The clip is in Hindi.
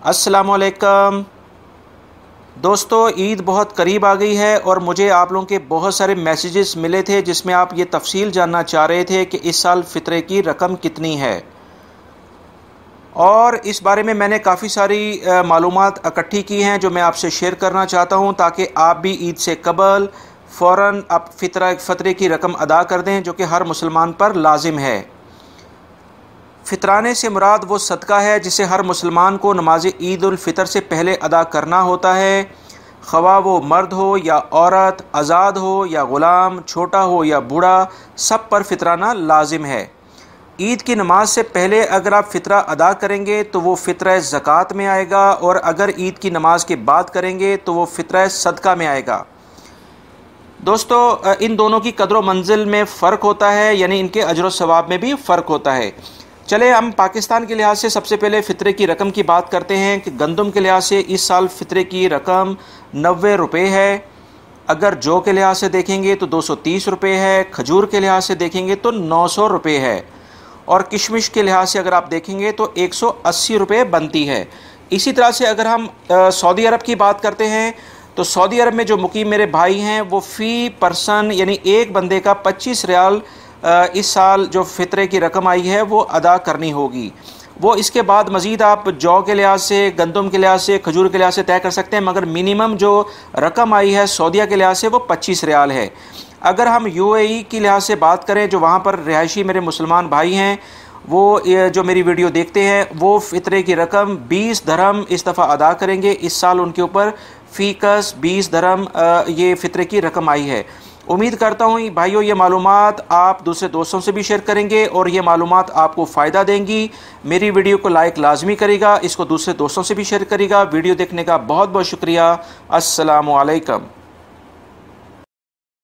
अस्सलामुअलैकुम दोस्तों, ईद बहुत करीब आ गई है और मुझे आप लोगों के बहुत सारे मैसेजेस मिले थे जिसमें आप ये तफसील जानना चाह रहे थे कि इस साल फ़ितरे की रकम कितनी है। और इस बारे में मैंने काफ़ी सारी मालूमात इकट्ठी की हैं जो मैं आपसे शेयर करना चाहता हूँ, ताकि आप भी ईद से कबल फ़ौरन अब फ़ितरे की रकम अदा कर दें जो कि हर मुसलमान पर लाजिम है। फ़ितराने से मुराद वो सदका है जिसे हर मुसलमान को नमाज ईद उल फ़ितर से पहले अदा करना होता है। ख़वा वो मर्द हो या औरत, आज़ाद हो या ग़ुलाम, छोटा हो या बूढ़ा, सब पर फ़ितराना लाजिम है। ईद की नमाज से पहले अगर आप फ़ितरा अदा करेंगे तो वो फ़ितरा ज़कात में आएगा, और अगर ईद की नमाज के बाद करेंगे तो वो फ़ितरा सदका में आएगा। दोस्तों, इन दोनों की कदर मंजिल में फ़र्क होता है, यानी इनके अजर सवाब में भी फ़र्क होता है। चले हम पाकिस्तान के लिहाज से सबसे पहले फ़ितरे की रकम की बात करते हैं कि गंदम के लिहाज से इस साल फ़ितरे की रकम 90 रुपये है। अगर जौ के लिहाज से देखेंगे तो 230 रुपये है। खजूर के लिहाज से देखेंगे तो 900 रुपये है। और किशमिश के लिहाज से अगर आप देखेंगे तो 180 रुपये बनती है। इसी तरह से अगर हम सऊदी अरब की बात करते हैं तो सऊदी अरब में जो मुकीम मेरे भाई हैं वो फ़ी पर्सन यानी एक बंदे का 25 रियाल इस साल जो फ़ितरे की रकम आई है वो अदा करनी होगी। वो इसके बाद मज़ीद आप जौ के लिहाज से, गंदम के लिहाज से, खजूर के लिहाज से तय कर सकते हैं, मगर मिनिमम जो रकम आई है सऊदीया के लिहाज से वो 25 रियाल है। अगर हम UAE की लिहाज से बात करें, जो वहाँ पर रिहायशी मेरे मुसलमान भाई हैं, वो जो मेरी वीडियो देखते हैं, वो फ़ितरे की रकम 20 दरहम इस दफ़ा अदा करेंगे। इस साल उनके ऊपर फ़ीकस 20 दरहम ये फ़ितरे की रकम आई है। उम्मीद करता हूँ भाइयों ये मालूमात आप दूसरे दोस्तों से भी शेयर करेंगे और ये मालूमात आपको फ़ायदा देंगी। मेरी वीडियो को लाइक लाजमी करेगा, इसको दूसरे दोस्तों से भी शेयर करेगा। वीडियो देखने का बहुत बहुत शुक्रिया। अस्सलामु अलैकुम।